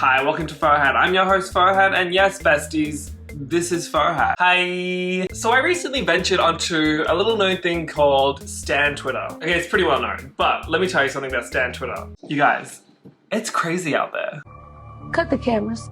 Hi, welcome to Farhat. I'm your host Farhat, and yes, besties, this is Farhat. Hi! So I recently ventured onto a little known thing called Stan Twitter. Okay, it's pretty well known, but let me tell you something about Stan Twitter. You guys, it's crazy out there. Cut the cameras.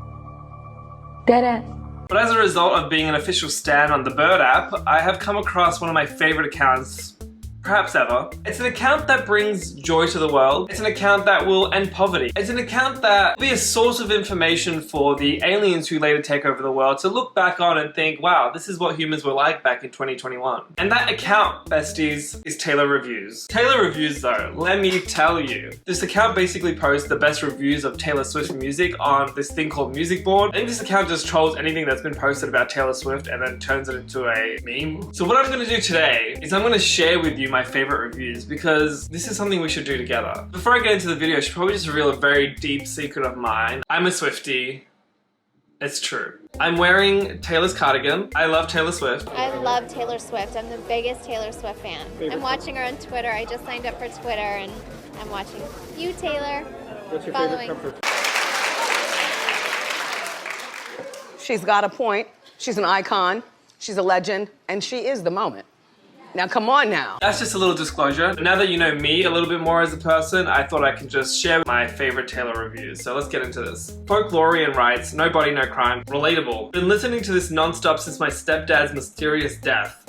Deadass. But as a result of being an official stan on the Bird app, I have come across one of my favorite accounts perhaps ever. It's an account that brings joy to the world. It's an account that will end poverty. It's an account that will be a source of information for the aliens who later take over the world to look back on and think, wow, this is what humans were like back in 2021. And that account, besties, is TayTay Reviews. TayTay Reviews though, let me tell you. This account basically posts the best reviews of Taylor Swift music on this thing called musicboard. And this account just trolls anything that's been posted about Taylor Swift and then turns it into a meme. So what I'm gonna do today is I'm gonna share with you my favorite reviews because this is something we should do together. Before I get into the video, I should probably just reveal a very deep secret of mine. I'm a swiftie. It's true. I'm wearing Taylor's cardigan. I love Taylor Swift. I love Taylor Swift. I'm the biggest Taylor Swift fan. I'm watching her on Twitter. I just signed up for Twitter and I'm watching you, Taylor. What's your following. favorite comfort? She's got a point. She's an icon. She's a legend. And she is the moment. Now, come on now. That's just a little disclosure. Now that you know me a little bit more as a person, I thought I could just share my favorite Taylor reviews. So let's get into this. Folklore writes, no body, no crime. Relatable. Been listening to this non-stop since my stepdad's mysterious death.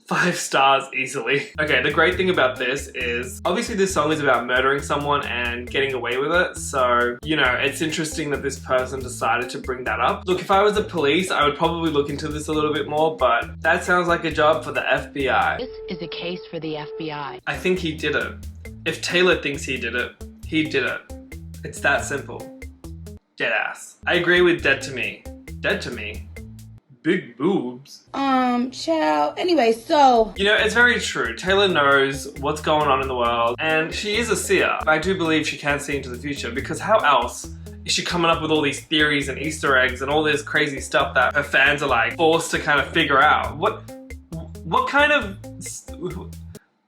5 stars easily. Okay, the great thing about this is, obviously this song is about murdering someone and getting away with it, so, you know, it's interesting that this person decided to bring that up. Look, if I was the police, I would probably look into this a little bit more, but that sounds like a job for the FBI. This is a case for the FBI. I think he did it. If Taylor thinks he did it, he did it. It's that simple. Dead ass. I agree with dead to me. Dead to me? Big boobs. Child. Anyway, so. You know, it's very true. Taylor knows what's going on in the world, and she is a seer. I do believe she can see into the future, because how else is she coming up with all these theories and Easter eggs and all this crazy stuff that her fans are like forced to kind of figure out? What kind of...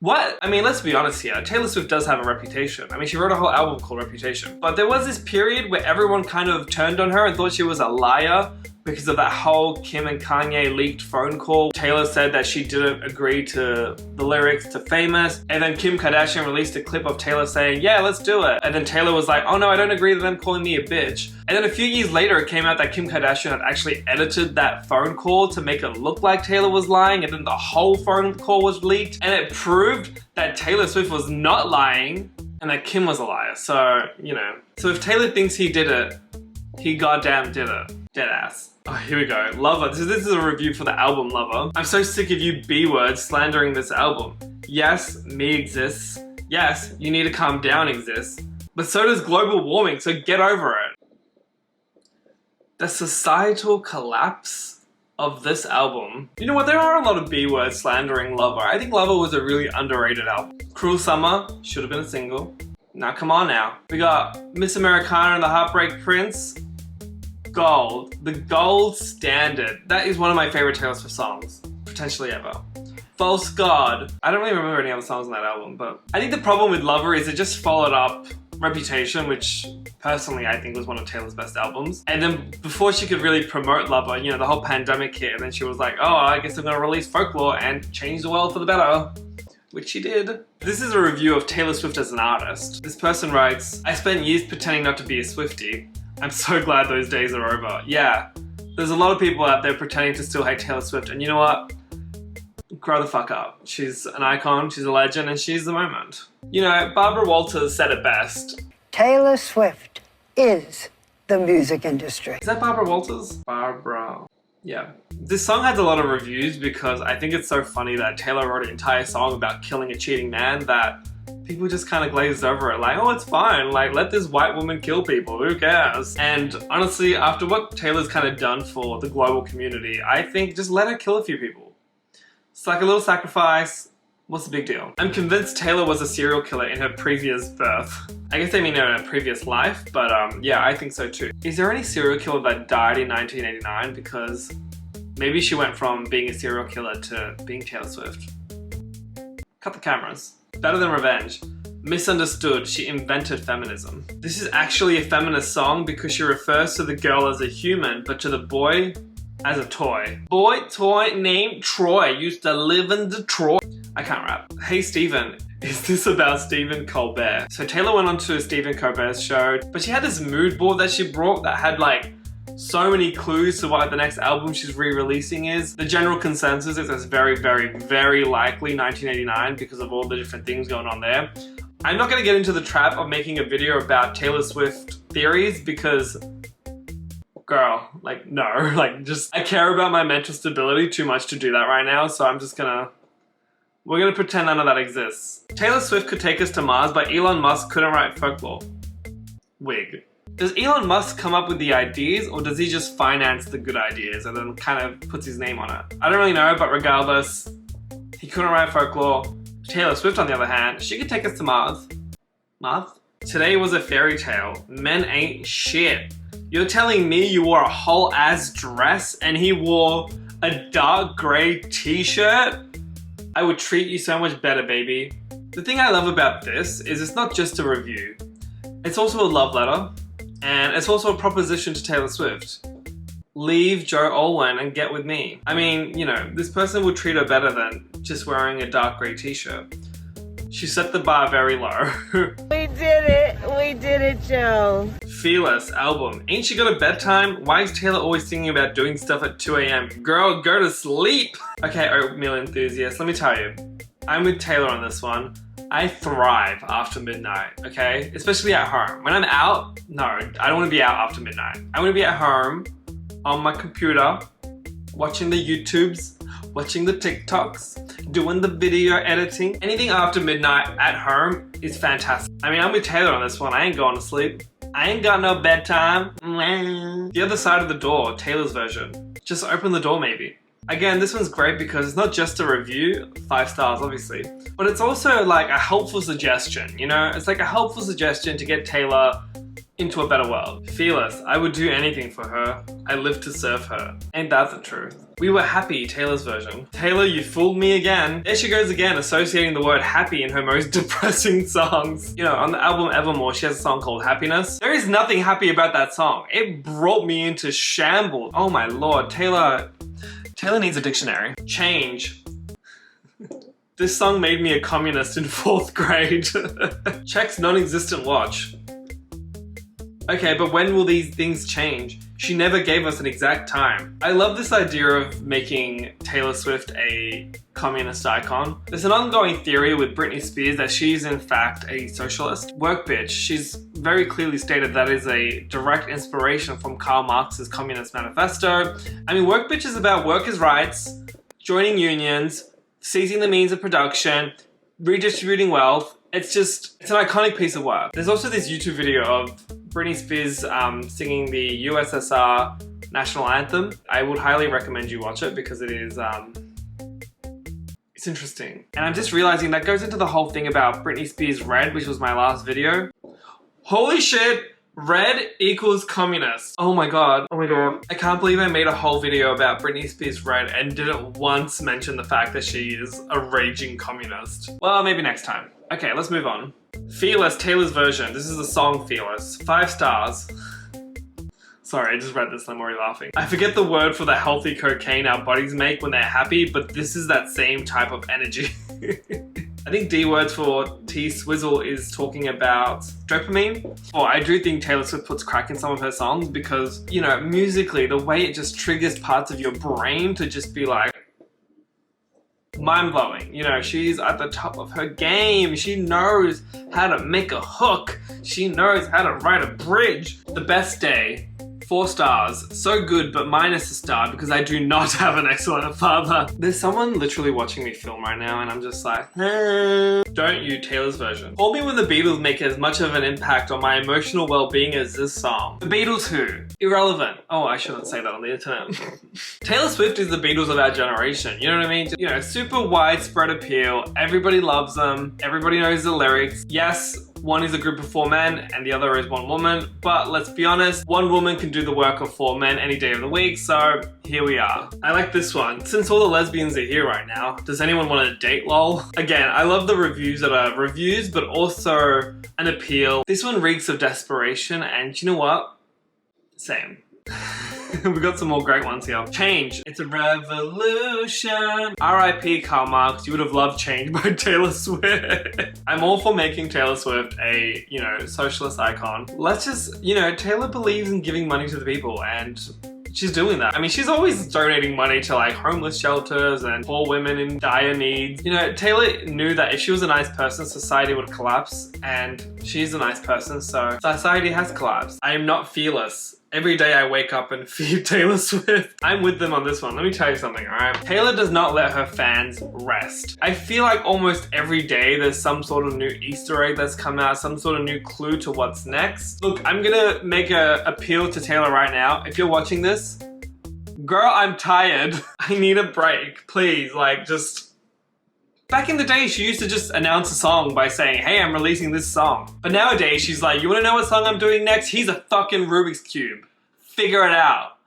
What? I mean, let's be honest here. Taylor Swift does have a reputation. I mean, she wrote a whole album called Reputation. But there was this period where everyone kind of turned on her and thought she was a liar because of that whole Kim and Kanye leaked phone call. Taylor said that she didn't agree to the lyrics to Famous. And then Kim Kardashian released a clip of Taylor saying, yeah, let's do it. And then Taylor was like, oh no, I don't agree to them calling me a bitch. And then a few years later, it came out that Kim Kardashian had actually edited that phone call to make it look like Taylor was lying. And then the whole phone call was leaked. And it proved that Taylor Swift was not lying and that Kim was a liar. So, you know. So if Taylor thinks he did it, he goddamn did it. Dead ass. Oh, here we go. Lover. This is a review for the album Lover. I'm so sick of you B-words slandering this album. Yes, me exists. Yes, you need to calm down exists. But so does global warming, so get over it. The societal collapse of this album. You know what? There are a lot of B-words slandering Lover. I think Lover was a really underrated album. Cruel Summer should have been a single. Now come on now. We got Miss Americana and the Heartbreak Prince. Gold. The gold standard. That is one of my favorite Taylor Swift songs, potentially ever. False God. I don't really remember any other songs on that album, but I think the problem with Lover is it just followed up Reputation, which personally I think was one of Taylor's best albums. And then before she could really promote Lover, you know, the whole pandemic hit, and then she was like, oh, I guess I'm gonna release Folklore and change the world for the better. Which she did. This is a review of Taylor Swift as an artist. This person writes, I spent years pretending not to be a swiftie. I'm so glad those days are over. Yeah, there's a lot of people out there pretending to still hate Taylor Swift, and you know what? Grow the fuck up. She's an icon, she's a legend, and she's the moment. You know, Barbara Walters said it best. Taylor Swift is the music industry. Is that Barbara Walters? Barbara. Yeah. This song has a lot of reviews because I think it's so funny that Taylor wrote an entire song about killing a cheating man that people just kind of glazed over it, like, oh, it's fine, like, let this white woman kill people, who cares? And honestly, after what Taylor's kind of done for the global community, I think just let her kill a few people. It's like a little sacrifice. What's the big deal? I'm convinced Taylor was a serial killer in her previous birth. I guess they mean in her previous life, but yeah, I think so too. Is there any serial killer that died in 1989? Because maybe she went from being a serial killer to being Taylor Swift. Cut the cameras. Better than revenge. Misunderstood, she invented feminism. This is actually a feminist song because she refers to the girl as a human, but to the boy as a toy. Boy toy named Troy used to live in Detroit. I can't rap. Hey Stephen, is this about Stephen Colbert? So Taylor went on to Stephen Colbert's show, but she had this mood board that she brought that had like so many clues to what the next album she's re-releasing is. The general consensus is it's very, very, very likely 1989 because of all the different things going on there. I'm not gonna get into the trap of making a video about Taylor Swift theories because, girl, like no, like just, I care about my mental stability too much to do that right now, so I'm just gonna, we're gonna pretend none of that exists. Taylor Swift could take us to Mars, but Elon Musk couldn't write folklore. Wig. Does Elon Musk come up with the ideas, or does he just finance the good ideas and then kind of puts his name on it? I don't really know, but regardless, he couldn't write folklore. Taylor Swift, on the other hand, she could take us to Mars. Mars? Today was a fairy tale. Men ain't shit. You're telling me you wore a whole ass dress and he wore a dark grey t-shirt? I would treat you so much better, baby. The thing I love about this is it's not just a review. It's also a love letter. And it's also a proposition to Taylor Swift. Leave Joe Alwyn and get with me. I mean, you know, this person would treat her better than just wearing a dark grey t-shirt. She set the bar very low. We did it, Joe. Fearless album. Ain't she got a bedtime? Why is Taylor always thinking about doing stuff at 2 AM? Girl, go to sleep. Okay, oatmeal enthusiast, let me tell you. I'm with Taylor on this one. I thrive after midnight, okay? Especially at home. When I'm out, no, I don't want to be out after midnight. I want to be at home on my computer, watching the YouTubes, watching the TikToks, doing the video editing. Anything after midnight at home is fantastic. I mean, I'm with Taylor on this one. I ain't going to sleep. I ain't got no bedtime. The other side of the door, Taylor's version. Just open the door maybe. Again, this one's great because it's not just a review, 5 stars obviously, but it's also like a helpful suggestion, you know? It's like a helpful suggestion to get Taylor into a better world. Fearless, I would do anything for her. I live to serve her. Ain't that the truth? We were happy, Taylor's version. Taylor, you fooled me again. There she goes again, associating the word happy in her most depressing songs. You know, on the album Evermore, she has a song called Happiness. There is nothing happy about that song. It brought me into shambles. Oh my lord, Taylor needs a dictionary. Change. This song made me a communist in 4th grade. Check's non-existent watch. Okay, but when will these things change? She never gave us an exact time. I love this idea of making Taylor Swift a communist icon. There's an ongoing theory with Britney Spears that she's in fact a socialist. Work bitch, she's very clearly stated that is a direct inspiration from Karl Marx's Communist Manifesto. I mean, work bitch is about workers' rights, joining unions, seizing the means of production, redistributing wealth. It's an iconic piece of work. There's also this YouTube video of Britney Spears singing the USSR national anthem. I would highly recommend you watch it because it is, it's interesting. And I'm just realizing that goes into the whole thing about Britney Spears Red, which was my last video. Holy shit, red equals communist. Oh my god, oh my god. I can't believe I made a whole video about Britney Spears Red and didn't once mention the fact that she is a raging communist. Well, maybe next time. Okay, let's move on. Fearless, Taylor's version. This is the song Fearless. 5 stars. Sorry, I just read this and I'm already laughing. I forget the word for the healthy cocaine our bodies make when they're happy, but this is that same type of energy. I think D words for T-Swizzle is talking about dopamine. Oh, I do think Taylor Swift puts crack in some of her songs because, you know, musically, the way it just triggers parts of your brain to just be like, mind-blowing. You know, she's at the top of her game. She knows how to make a hook. She knows how to write a bridge. The Best Day, 4 stars. So good, but minus a star because I do not have an excellent father. There's someone literally watching me film right now and I'm just like, Don't you, Taylor's version. Call me when the Beatles make as much of an impact on my emotional well-being as this song. The Beatles who? Irrelevant. Oh, I shouldn't say that on the internet. Taylor Swift is the Beatles of our generation, you know what I mean? You know, super widespread appeal, everybody loves them, everybody knows the lyrics. Yes, One is a group of 4 men and the other is 1 woman. But let's be honest, 1 woman can do the work of 4 men any day of the week, so here we are. I like this one. Since all the lesbians are here right now, does anyone want to date lol? Again, I love the reviews that are reviews, but also an appeal. This one reeks of desperation, and you know what? Same. We've got some more great ones here. Change. It's a revolution. R.I.P. Karl Marx. You would have loved Change by Taylor Swift. I'm all for making Taylor Swift a, you know, socialist icon. Let's just, you know, Taylor believes in giving money to the people, and she's doing that. I mean, she's always donating money to like homeless shelters and poor women in dire needs. You know, Taylor knew that if she was a nice person, society would collapse, and she's a nice person, so society has collapsed. I am not fearless. Every day I wake up and feed Taylor Swift. I'm with them on this one. Let me tell you something, alright? Taylor does not let her fans rest. I feel like almost every day there's some sort of new Easter egg that's come out, some sort of new clue to what's next. Look, I'm gonna make an appeal to Taylor right now. If you're watching this, girl, I'm tired. I need a break. Please, like, just... Back in the day, she used to just announce a song by saying, hey, I'm releasing this song. But nowadays, she's like, you wanna know what song I'm doing next? Here's a fucking Rubik's Cube. Figure it out,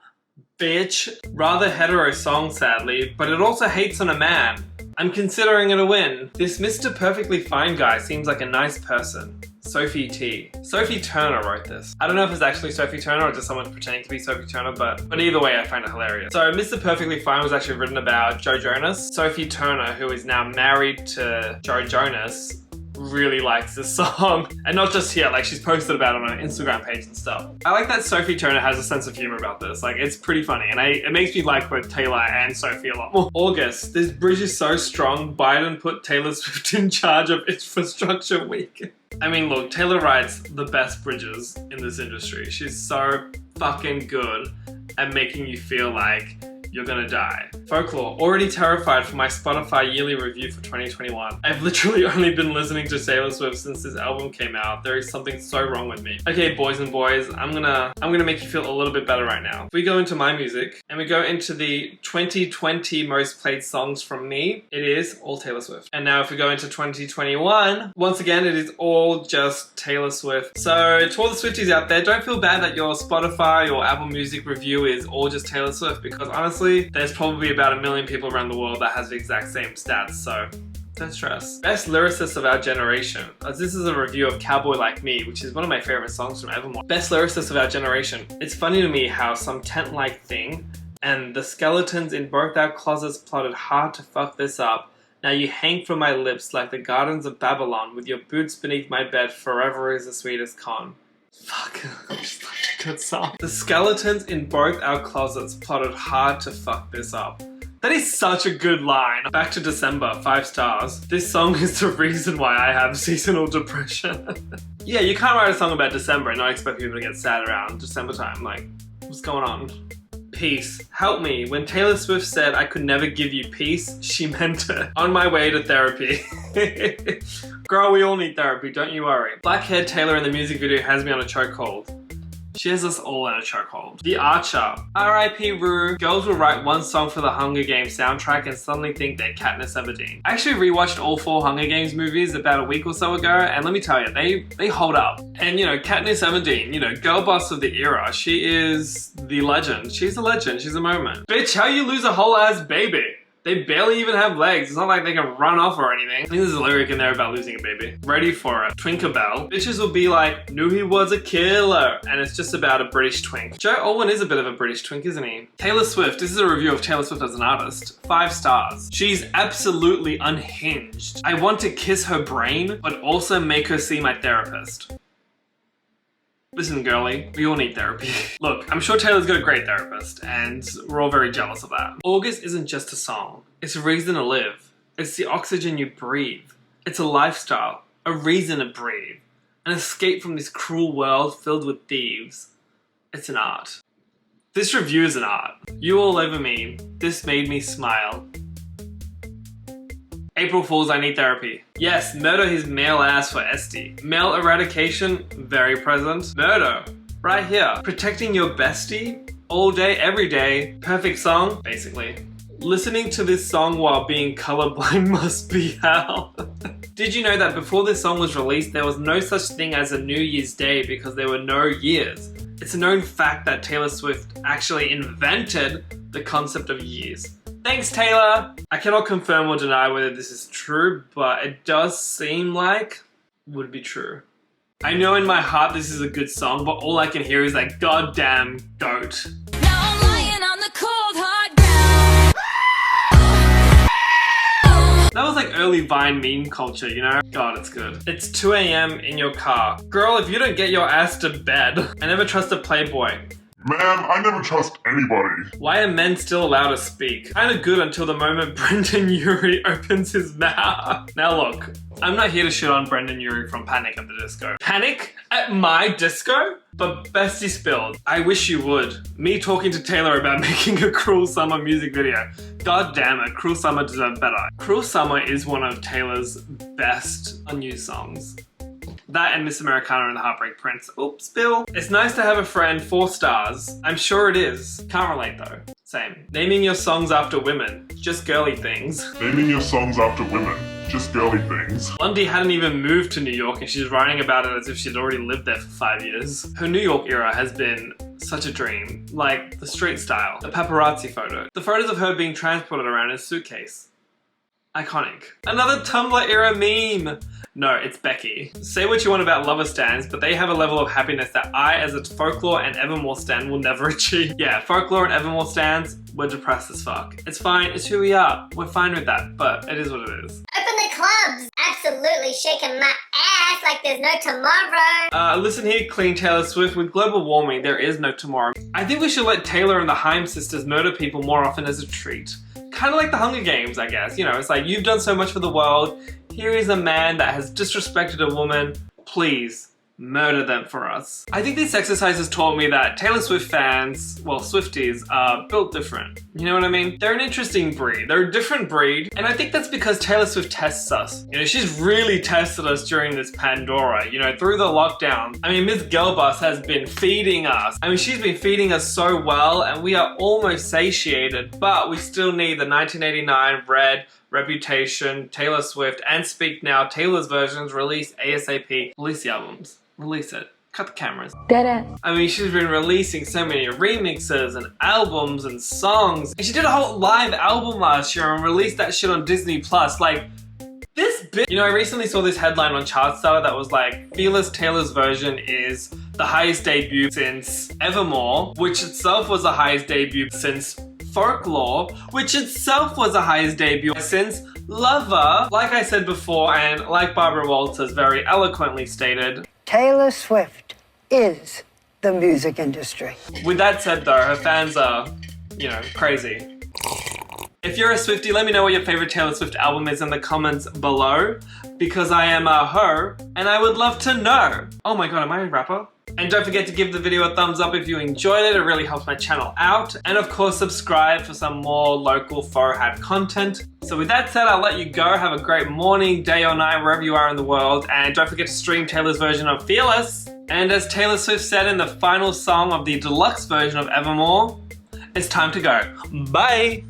bitch. Rather hetero song, sadly, but it also hates on a man. I'm considering it a win. This Mr. Perfectly Fine guy seems like a nice person. Sophie T. Sophie Turner wrote this. I don't know if it's actually Sophie Turner or just someone pretending to be Sophie Turner, but either way, I find it hilarious. So Mr. Perfectly Fine was actually written about Joe Jonas. Sophie Turner, who is now married to Joe Jonas, really likes this song. And not just here, like she's posted about it on her Instagram page and stuff. I like that Sophie Turner has a sense of humor about this. Like, it's pretty funny, and it makes me like both Taylor and Sophie a lot more. August, this bridge is so strong, Biden put Taylor Swift in charge of Infrastructure Week. I mean, look, Taylor writes the best bridges in this industry. She's so fucking good at making you feel like you're gonna die. Folklore, already terrified for my Spotify yearly review for 2021. I've literally only been listening to Taylor Swift since this album came out. There is something so wrong with me. Okay, boys and boys, I'm gonna make you feel a little bit better right now. If we go into my music and we go into the 2020 most played songs from me, it is all Taylor Swift. And now if we go into 2021, once again, it is all just Taylor Swift. So to all the Swifties out there, don't feel bad that your Spotify or Apple Music review is all just Taylor Swift, because honestly, there's probably about 1 million people around the world that has the exact same stats, so don't stress. Best lyricist of our generation. As this is a review of Cowboy Like Me, which is one of my favorite songs from Evermore. Best lyricist of our generation. It's funny to me how some tent-like thing and the skeletons in both our closets plotted hard to fuck this up. Now you hang from my lips like the gardens of Babylon, with your boots beneath my bed, forever is the sweetest con. Fuck, just like a good song. The skeletons in both our closets plotted hard to fuck this up. That is such a good line. Back to December, 5 stars. This song is the reason why I have seasonal depression. Yeah, you can't write a song about December and not expect people to get sad around December time. Like, what's going on? Peace. Help me. When Taylor Swift said I could never give you peace, she meant it. On my way to therapy. Girl, we all need therapy, don't you worry. Black-haired Taylor in the music video has me on a chokehold. She has us all in a chokehold. The Archer. R.I.P. Rue. Girls will write one song for the Hunger Games soundtrack and suddenly think they're Katniss Everdeen. I actually rewatched all 4 Hunger Games movies about a week or so ago, and let me tell you, they hold up. And you know, Katniss Everdeen, you know, girl boss of the era, she is the legend. She's a legend, she's a moment. Bitch, how you lose a whole ass baby? They barely even have legs. It's not like they can run off or anything. I think there's a lyric in there about losing a baby. Ready for it. Twinkabell. Bitches will be like, knew he was a killer. And it's just about a British twink. Joe Alwyn is a bit of a British twink, isn't he? Taylor Swift. This is a review of Taylor Swift as an artist. 5 stars. She's absolutely unhinged. I want to kiss her brain, but also make her see my therapist. Listen, girlie, we all need therapy. Look, I'm sure Taylor's got a great therapist, and we're all very jealous of that. August isn't just a song. It's a reason to live. It's the oxygen you breathe. It's a lifestyle, a reason to breathe, an escape from this cruel world filled with thieves. It's an art. This review is an art. You all over me. This made me smile. April Fools, I need therapy. Yes, murder his male ass for SD. Male eradication, very present. Murder, right here. Protecting your bestie, all day, every day. Perfect song, basically. Listening to this song while being colorblind must be hell. Did you know that before this song was released, there was no such thing as a New Year's Day because there were no years? It's a known fact that Taylor Swift actually invented the concept of years. Thanks, Taylor! I cannot confirm or deny whether this is true, but it does seem like it would be true. I know in my heart this is a good song, but all I can hear is that goddamn goat. Now I'm lying on the cold hard ground. That was like early Vine meme culture, you know? God, it's good. It's 2 AM in your car. Girl, if you don't get your ass to bed, I never trust a playboy. Ma'am, I never trust anybody. Why are men still allowed to speak? Kinda good until the moment Brendan Urie opens his mouth. Now look, I'm not here to shit on Brendan Urie from Panic at the Disco. Panic at my disco? But bestie spilled. I wish you would. Me talking to Taylor about making a Cruel Summer music video. God damn it, Cruel Summer deserved better. Cruel Summer is one of Taylor's best unused songs. That and Miss Americana and the Heartbreak Prince. Oops, Bill. It's nice to have a friend, 4 stars. I'm sure it is. Can't relate though. Same. Naming your songs after women. Just girly things. Naming your songs after women. Just girly things. Blondie hadn't even moved to New York and she's writing about it as if she'd already lived there for 5 years. Her New York era has been such a dream. Like the street style, the paparazzi photo, the photos of her being transported around in a suitcase. Iconic. Another Tumblr era meme. No, it's Becky. Say what you want about lover stans, but they have a level of happiness that I, as a folklore and evermore stan, will never achieve. Yeah, folklore and evermore stans, we're depressed as fuck. It's fine, it's who we are. We're fine with that, but it is what it is. Open the clubs! Absolutely shaking my ass like there's no tomorrow! Listen here, clean Taylor Swift, with global warming, there is no tomorrow. I think we should let Taylor and the Haim sisters murder people more often as a treat. Kind of like the Hunger Games, I guess. You know, it's like, you've done so much for the world. Here is a man that has disrespected a woman. Please, murder them for us. I think this exercise has taught me that Taylor Swift fans, well, Swifties, are built different. You know what I mean? They're an interesting breed. They're a different breed. And I think that's because Taylor Swift tests us. You know, she's really tested us during this Pandora, you know, through the lockdown. I mean, Ms. Gelbus has been feeding us. I mean, she's been feeding us so well and we are almost satiated, but we still need the 1989 Red, Reputation, Taylor Swift, and Speak Now, Taylor's versions released ASAP. Release the albums. Release it. Cut the cameras. Deadass. I mean, she's been releasing so many remixes and albums and songs. And she did a whole live album last year and released that shit on Disney Plus. Like, this bitch. You know, I recently saw this headline on Chartstarter that was like, Fearless Taylor's version is the highest debut since Evermore, which itself was the highest debut since Folklore, which itself was the highest debut since Lover. Like I said before, and like Barbara Walters very eloquently stated, Taylor Swift is the music industry. With that said though, her fans are, you know, crazy. If you're a Swiftie, let me know what your favorite Taylor Swift album is in the comments below, because I am a hoe, and I would love to know. Oh my god, am I a rapper? And don't forget to give the video a thumbs up if you enjoyed it. It really helps my channel out. And of course, subscribe for some more local faux hat content. So with that said, I'll let you go. Have a great morning, day or night, wherever you are in the world. And don't forget to stream Taylor's version of Fearless. And as Taylor Swift said in the final song of the deluxe version of Evermore, it's time to go. Bye!